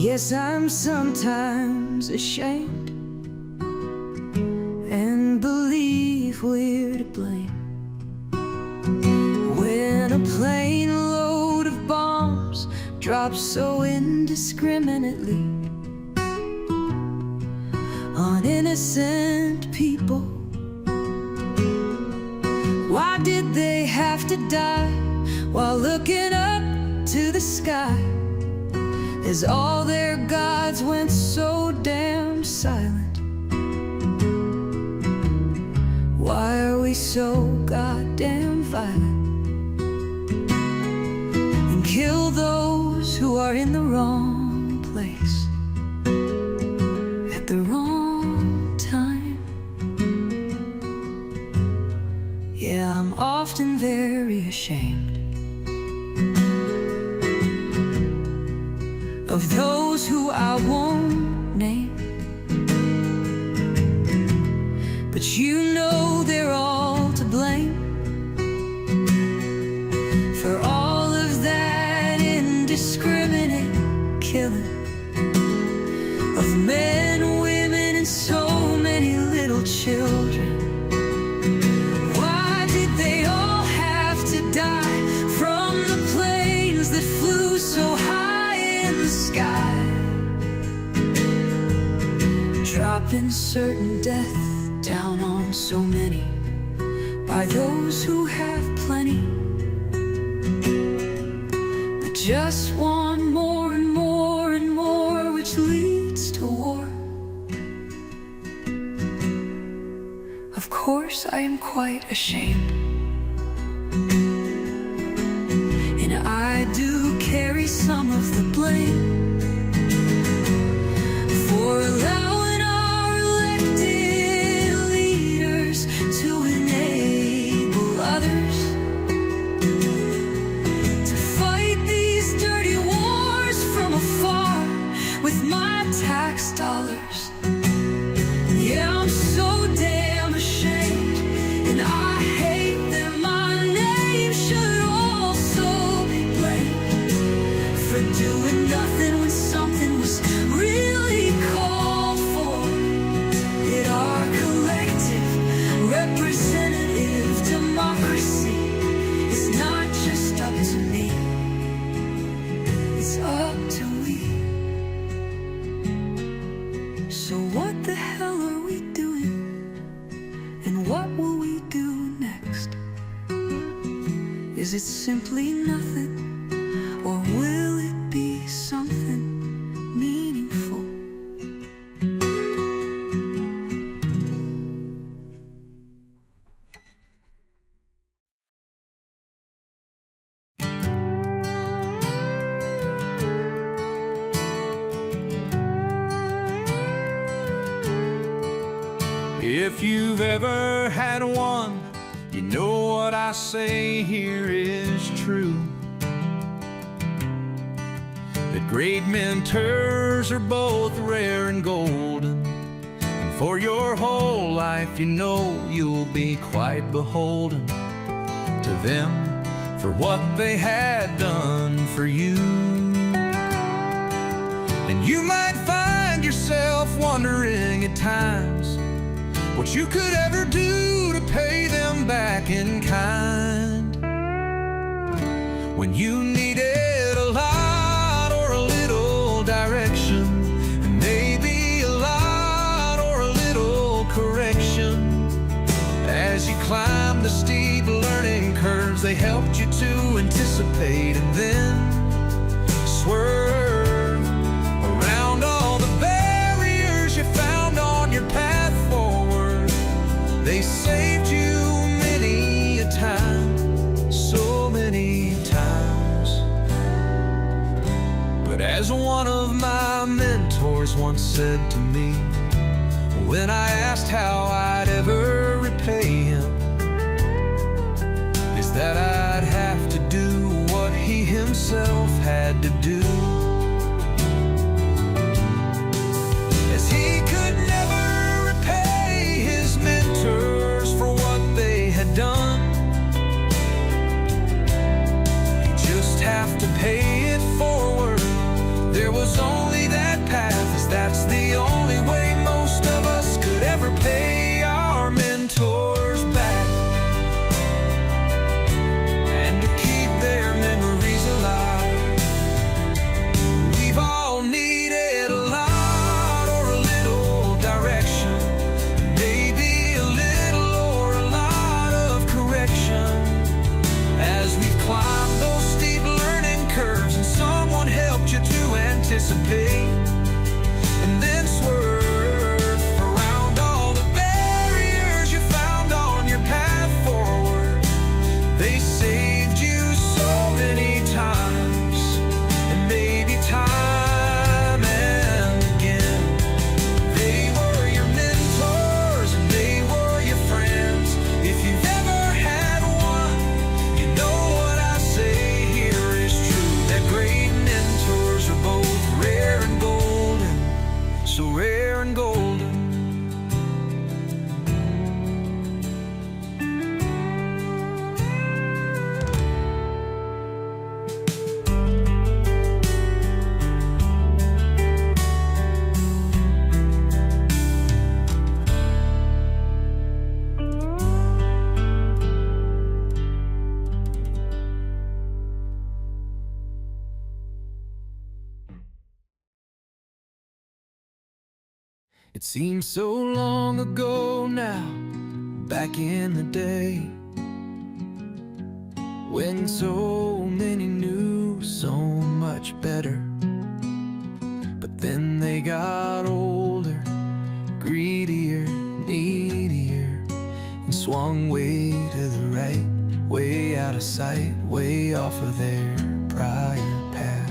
Yes, I'm sometimes ashamed and believe we're to blame when a plane load of bombs drops so indiscriminately on innocent people. Why did they have to die while looking up to the sky as all their gods went so damn silent? Why are we so goddamn violent and kill those who are in the wrong place at the wrong time? Yeah, I'm often very ashamed of those who I won't name, but you know they're all to blame for all of that indiscriminate killing of men, women, and so many little children. Why did they all have to die from the planes that flew so high in the sky, dropping certain death down on so many by those who have plenty, but just want more and more and more, which leads to war? Of course I am quite ashamed, and I do carry some of the blame for allowing our elected leaders to enable others to fight these dirty wars from afar with my tax dollars. Yeah, I'm so damn ashamed, and I hate that my name should also be blamed for doing nothing when something was really called for. That our collective representative democracy is not just up to me, it's up to we. So what the hell are we doing, and what will we do next? Is it simply nothing, or will it be something meaningful? If you've ever had one, you know what I say here is true. That great mentors are both rare and golden, and for your whole life you know you'll be quite beholden to them for what they had done for you. And you might find yourself wondering at times what you could ever do to pay them back in kind, when you needed a lot or a little direction, and maybe a lot or a little correction. As you climbed the steep learning curves, they helped you to anticipate and then swerve around all the barriers you found on your path forward. They saved you many a time, so many times. But as one of my mentors once said to me, when I asked how I'd ever repay him, is that I'd have to do what he himself had to do. As he could never repay his mentors for what they had done, he'd just have to pay it forward. There was only that saved you so many times, and maybe time and again. They were your mentors and they were your friends. If you've ever had one, you know what I say here is true, that great mentors are both rare and golden, so rare and golden. It seems so long ago now, back in the day, when so many knew so much better. But then they got older, greedier, needier, and swung way to the right, way out of sight, way off of their prior path.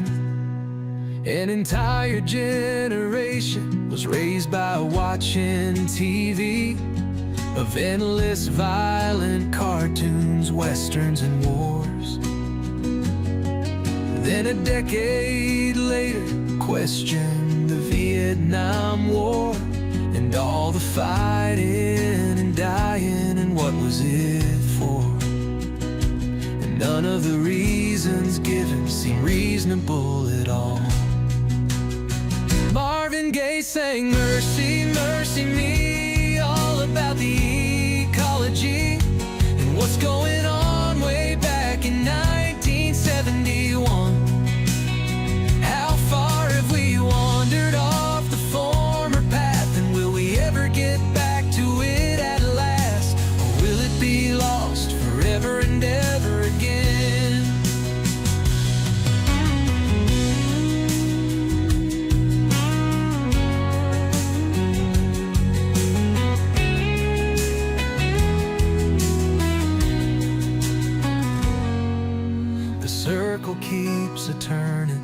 An entire generation was raised by watching TV of endless violent cartoons, westerns, and wars. Then a decade later, questioned the Vietnam War and all the fighting and dying, and what was it for? And none of the reasons given seem reasonable at all. Marvin Gaye sang "Mercy, Mercy Me," all about the ecology and what's going on way back in 1971. How far have we wandered off the former path, and will we ever get back to it at last, or will it be lost forever and ever again? Keeps a-turning,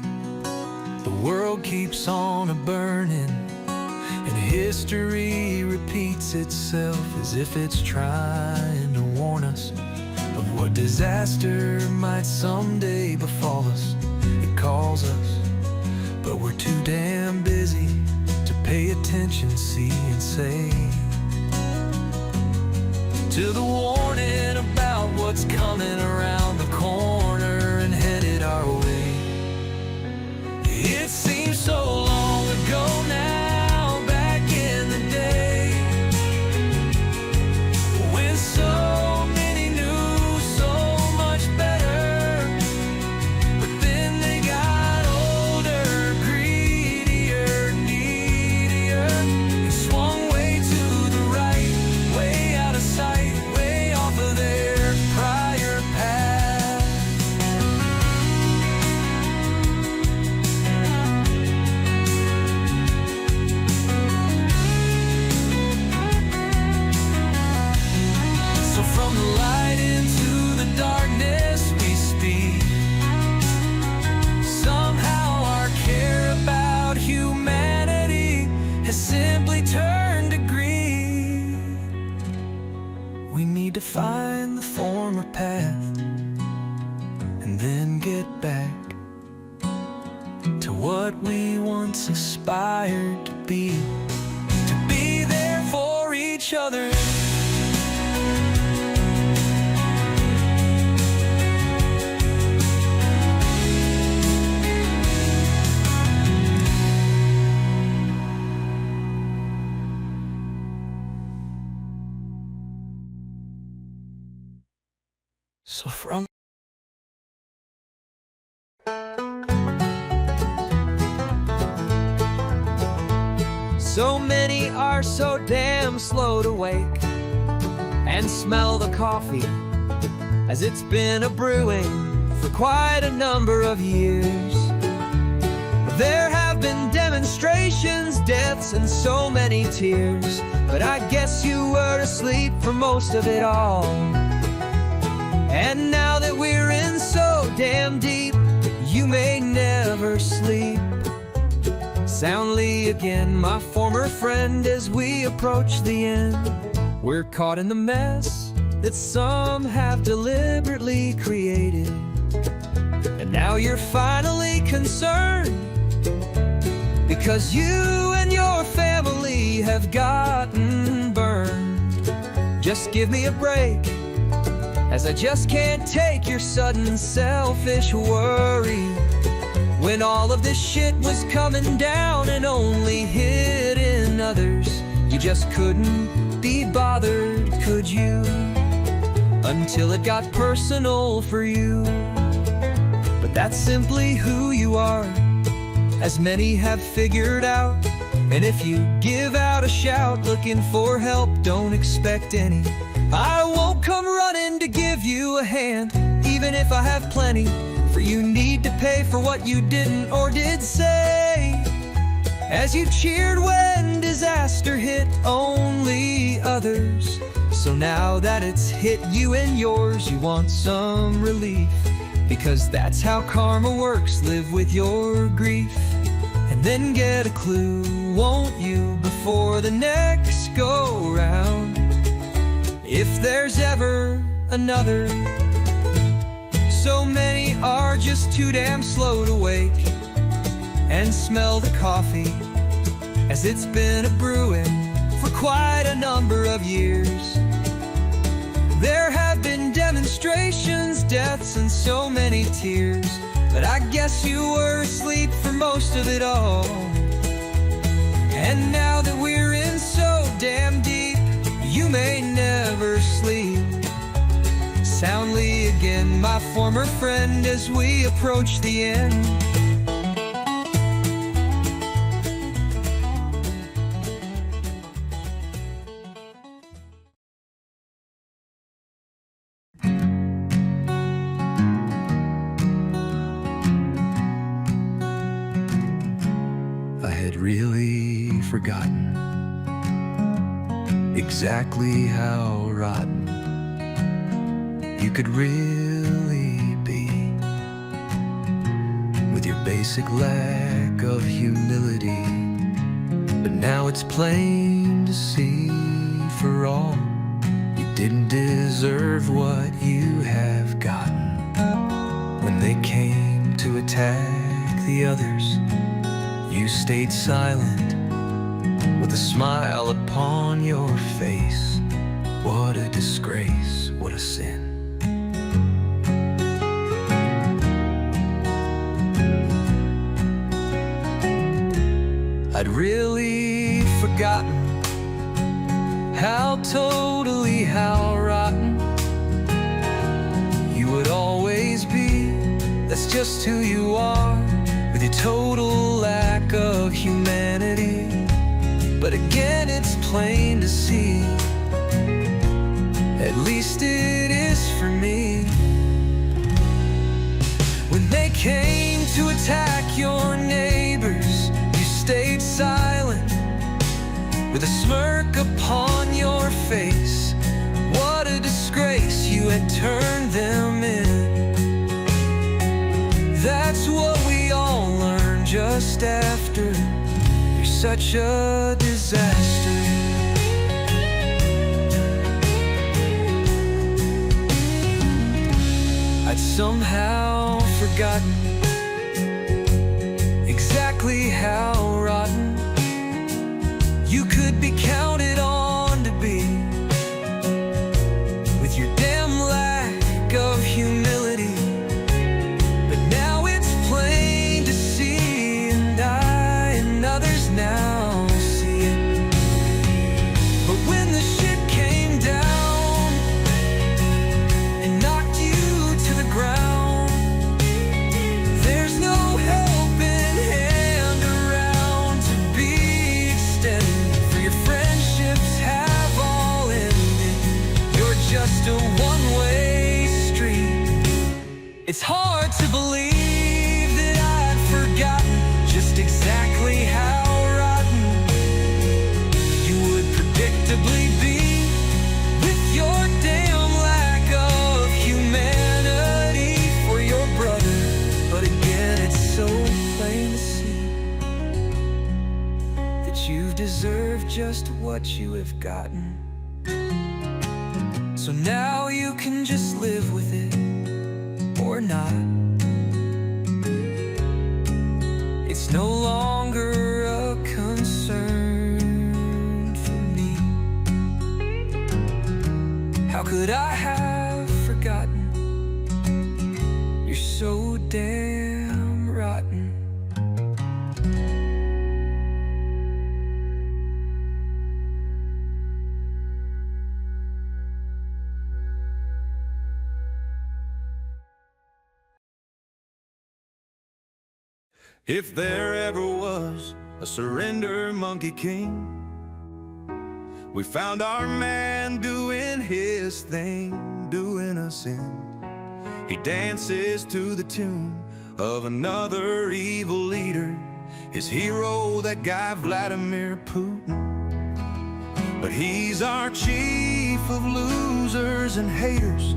the world keeps on a-burning, and history repeats itself as if it's trying to warn us of what disaster might someday befall us. It calls us, but we're too damn busy to pay attention, see and say, to the warning about what's coming around the corner and headed our way. It seems so long ago now, back in the day, when so many knew so much better. But then they got older, greedier, needier, and swung way to the right, way out of sight, way off of their prior path. So from the light into the darkness we speed. Somehow our care about humanity has simply turned to greed. We need to find the former path and then get back to what we once aspired to be there for each other. So from so many are so damn slow to wake and smell the coffee as it's been a-brewing for quite a number of years. There have been demonstrations, deaths, and so many tears, but I guess you were asleep for most of it all. And now that damn deep, you may never sleep soundly again, my former friend, as we approach the end. We're caught in the mess that some have deliberately created, and now you're finally concerned because you and your family have gotten burned. Just give me a break, as I just can't take your sudden selfish worry. When all of this shit was coming down and only hitting others, you just couldn't be bothered, could you? Until it got personal for you. But that's simply who you are, as many have figured out. And if you give out a shout looking for help, don't expect any. I won't come running to give you a hand, even if I have plenty. For you need to pay for what you didn't or did say, as you cheered when disaster hit only others. So now that it's hit you and yours, you want some relief, because that's how karma works. Live with your grief, and then get a clue, won't you, before the next go round, if there's ever another. So many are just too damn slow to wake and smell the coffee, as it's been a brewing for quite a number of years. There have been demonstrations, deaths, and so many tears, but I guess you were asleep for most of it all. And now that we're in so damn deep, you may never sleep soundly again, my former friend, as we approach the end. I had really forgotten exactly how rotten you could really be, with your basic lack of humility. But now it's plain to see for all, you didn't deserve what you have gotten. When they came to attack the others, you stayed silent with a smile upon your face. What a disgrace, what a sin. I'd really forgotten how totally, how rotten you would always be. That's just who you are, with your total lack of humanity. But again, it's plain to see, at least it is for me. When they came to attack your neighbors, you stayed silent with a smirk upon your face. What a disgrace, you had turned them in. That's what we all learned just after. You're such a disaster. I'd somehow forgotten exactly how rotten you could be counted on to be, with your damn lack of humility. But now it's plain to see, and I and others now see it. But when the shit came down and knocked you to the ground, there's no helping hand around to be extended, for your friendships have all ended. You're just a one-way street. It's hard to believe that I'd forgotten just exactly how rotten you would predictably be, with your damn lack of humanity for your brother. what you have gotten. So now you can just live with it, or not. It's no longer a concern for me. How could I have forgotten? You're so damn rotten. If there ever was a surrender monkey king, we found our man doing his thing, doing us in. He dances to the tune of another evil leader, his hero, that guy Vladimir Putin. But he's our chief of losers and haters,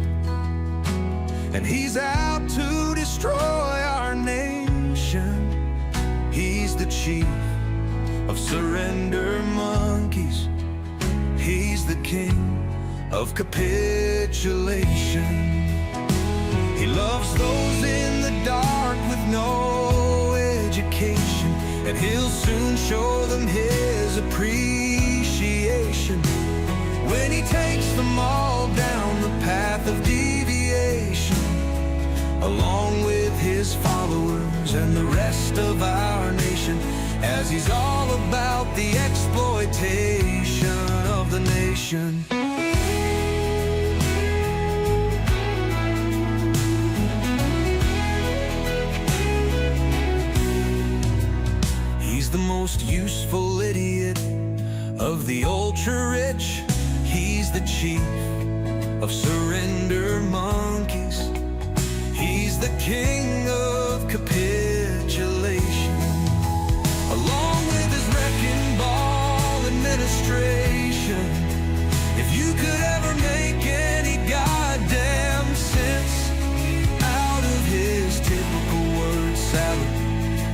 and he's out to destroy our nation. He's the chief of surrender monkeys. He's the king of capitulation. He loves those in the dark with no education, and he'll soon show them his appreciation when he takes them all down the path of deviation, along with his followers and the rest of our nation, as he's all about the exploitation of the nation. He's the most useful idiot of the ultra-rich. He's the chief of surrender monkeys. He's the king of capitulation, along with his wrecking ball administration. If you could ever make any goddamn sense out of his typical word salad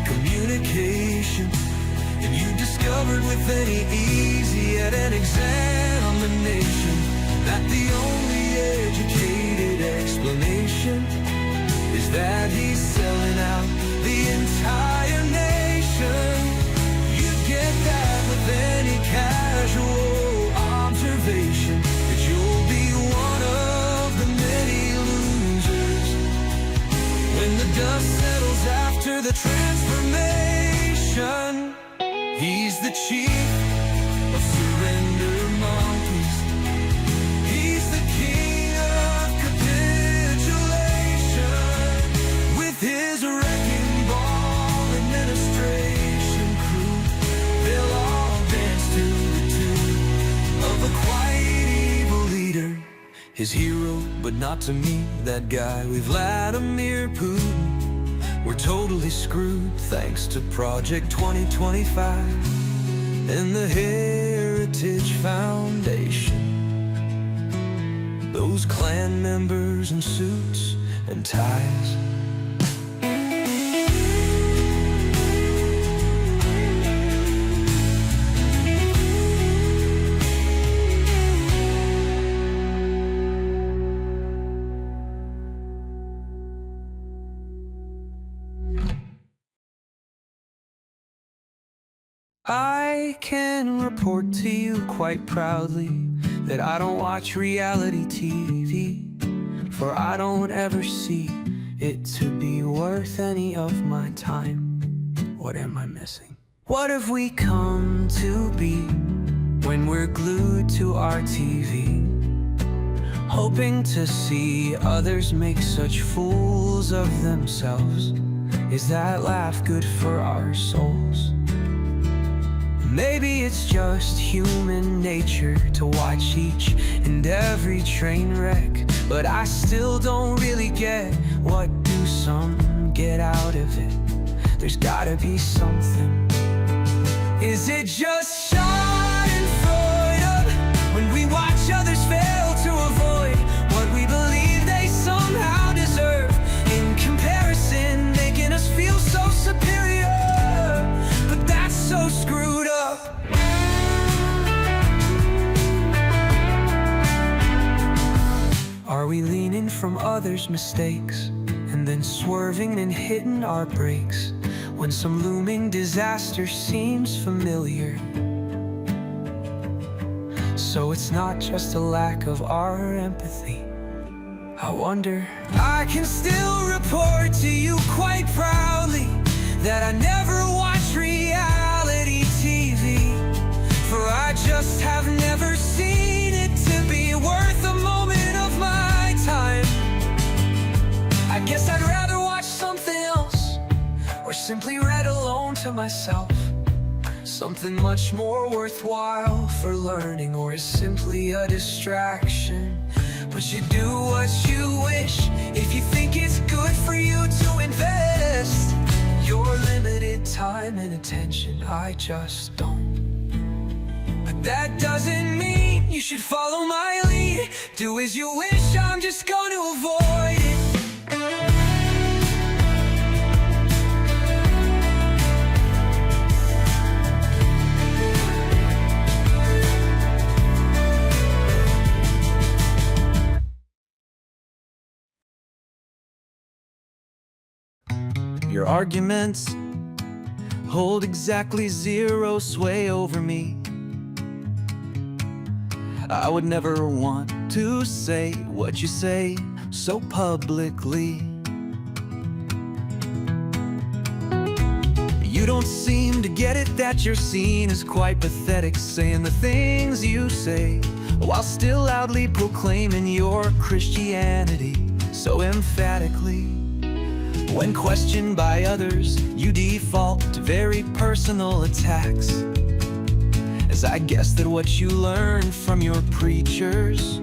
communication, and you discovered with any ease at an examination that the only educated explanation is that he's selling out the entire nation. You get that with any casual observation, that you'll be one of the many losers when the dust settles after the transformation. He's the chief of surrender monkeys. He's the king of capitulation, with his wrecking ball administration crew. They'll all dance to the tune of a quiet evil leader, his hero, but not to me, that guy with Vladimir Putin. We're totally screwed thanks to Project 2025 and the Heritage Foundation. Those Klan members in suits and ties. I can report to you quite proudly that I don't watch reality TV, for I don't ever see it to be worth any of my time. What am I missing? What have we come to be when we're glued to our TV, hoping to see others make such fools of themselves? Is that laugh good for our souls? Maybe it's just human nature to watch each and every train wreck, but I still don't really get, what do some get out of it? There's gotta be something. Is it just schadenfreude when we watch others fail to avoid what we believe they somehow deserve? In comparison, making us feel so superior, but that's so screwed up. others' mistakes, and then swerving and hitting our brakes when some looming disaster seems familiar. So it's not just a lack of our empathy. I wonder, I can still report to you quite proudly that I never watch reality TV, for I just have never seen it to be worth a moment of my time. I guess I'd rather watch something else, or simply read alone to myself, something much more worthwhile for learning, or is simply a distraction. But you do what you wish if you think it's good for you to invest your limited time and attention. I just don't. But that doesn't mean you should follow my lead. Do as you wish, I'm just gonna avoid it. Your arguments hold exactly zero sway over me. I would never want to say what you say so publicly. You don't seem to get it that you're seen as quite pathetic, saying the things you say while still loudly proclaiming your Christianity so emphatically. When questioned by others, you default to very personal attacks, as I guess that what you learned from your preachers,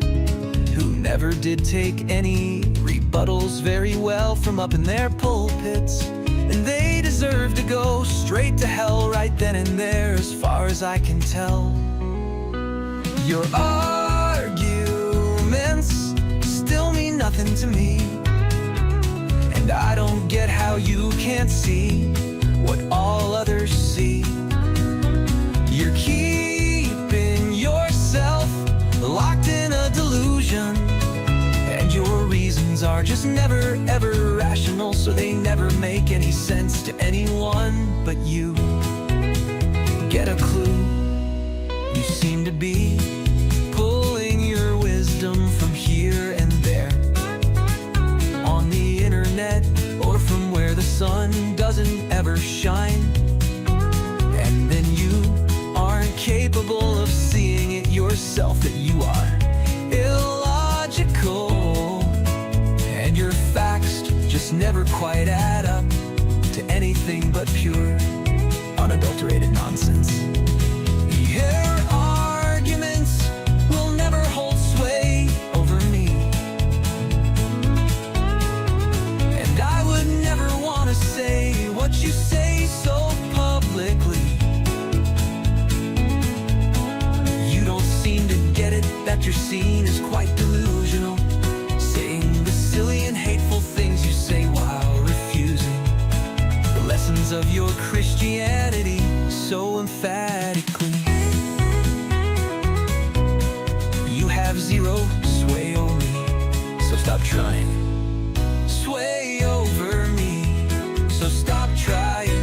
who never did take any rebuttals very well from up in their pulpits, and they deserve to go straight to hell right then and there, as far as I can tell. Your arguments still mean nothing to me, and I don't get how you can't see what all others see. You're keeping yourself locked in a delusion, and your reasons are just never ever rational, so they never make any sense to anyone but you. Get a clue? You seem to be pulling your wisdom from here and there, on the internet, or from where the sun doesn't ever shine. And then you aren't capable of seeing it yourself, that you are illogical, and your facts just never quite add up to anything but pure, unadulterated nonsense. Your arguments will never hold sway over me, and I would never want to say what you say so publicly. You don't seem to get it that you're seen as quite delusional, saying the silly and hateful things you say while refusing the lessons of your Christianity so emphatically. You have zero sway over me, so stop trying. Sway over me, so stop trying.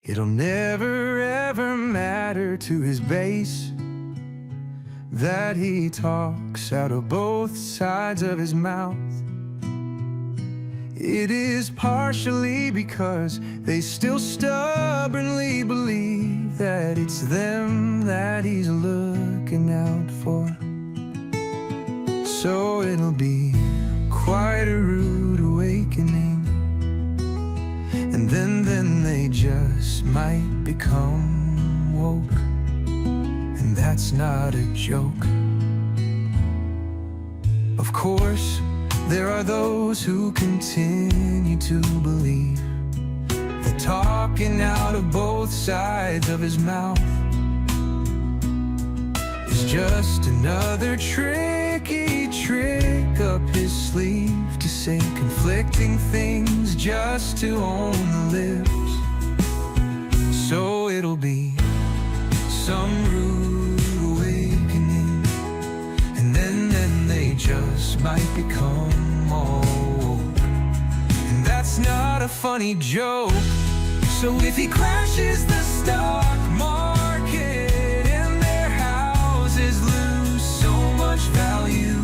It'll never ever matter to his base that he talks out of both sides of his mouth. It is partially because they still stubbornly believe that it's them that he's looking out for. So it'll be quite a rude awakening, and then just might become woke. And that's not a joke. Of course, there are those who continue to believe that talking out of both sides of his mouth is just another tricky trick up his sleeve to say conflicting things just to own the lips. So it'll be some rude awakening, and then they just might become all woke. And that's not a funny joke. So if he crashes the stock market and their houses lose so much value,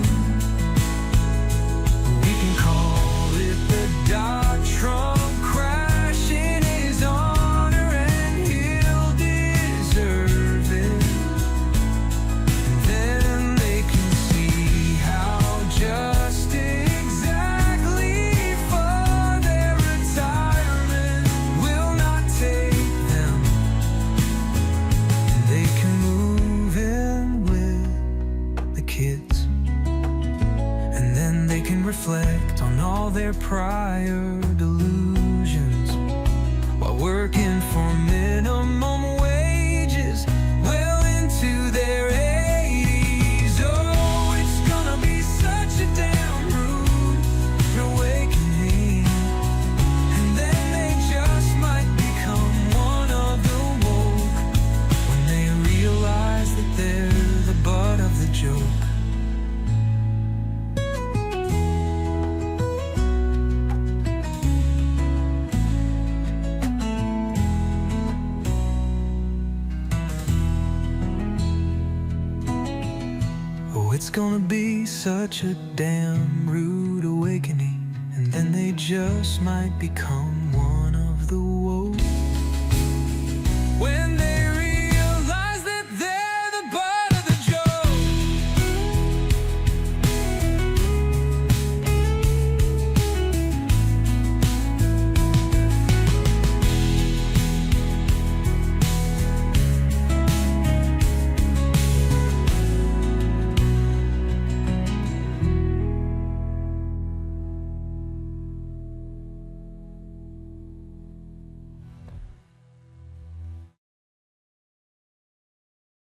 we can call it the Dodd-Trump crash in his honor, and he'll deserve it. And then they can see how just exactly for their retirement will not take them. And they can move in with the kids, and then they can reflect on all their prior delusions while working for minimum wages well into their 80s. Oh, it's gonna be such a damn rude awakening, and then they just might become one of the woke when they realize that they're the butt of the joke. Oh, it's gonna be such a damn rude awakening, and then they just might become one of the woke when they realize that they're the butt of the joke.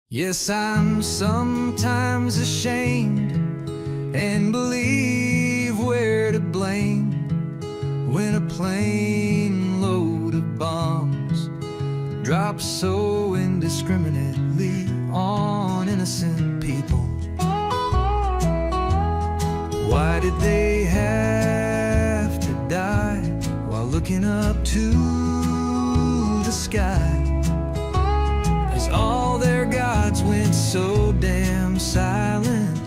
Yes, I'm sometimes ashamed and believe we're to blame when a plane load of bombs drops so indiscriminately on innocent people. Why did they have to die while looking up to the sky? As all their gods went so damn silent.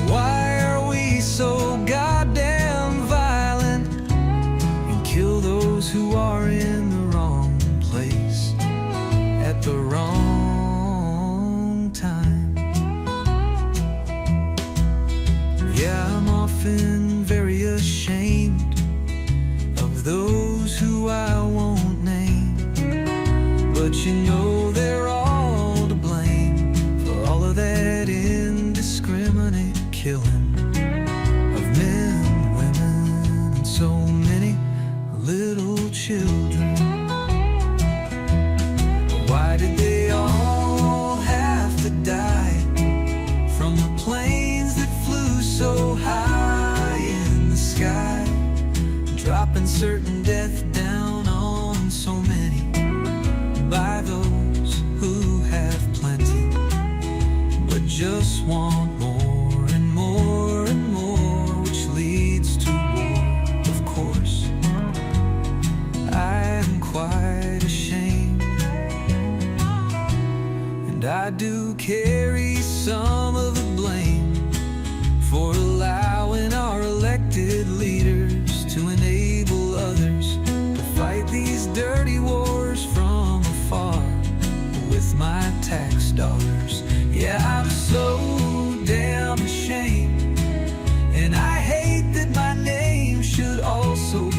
Why are we so goddamn violent and kill those who are in the wrong place at the wrong time? Yeah, I'm often very ashamed of those who I won't name, but you know they're all to blame for all of that indiscriminate killing of men, women, and so many little children. Why did they all have to die from the planes that flew so high in the sky, dropping certain death down on so many by those who have plenty but just want more and more and more, which leads to war, of course. I am quite ashamed, and I do carry some of the blame for allowing our elected leaders to enable others to fight these dirty wars from afar with my tax dollars. Yeah, I'm so damn ashamed, and I hate that my name should also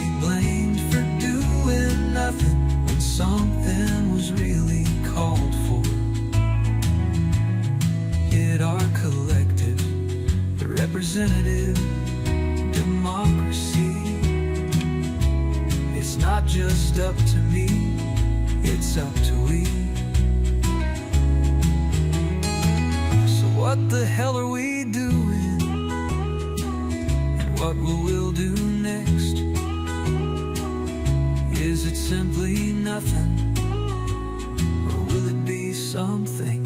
representative democracy. It's not just up to me, it's up to we. So what the hell are we doing? And what will we'll do next? Is it simply nothing? Or will it be something?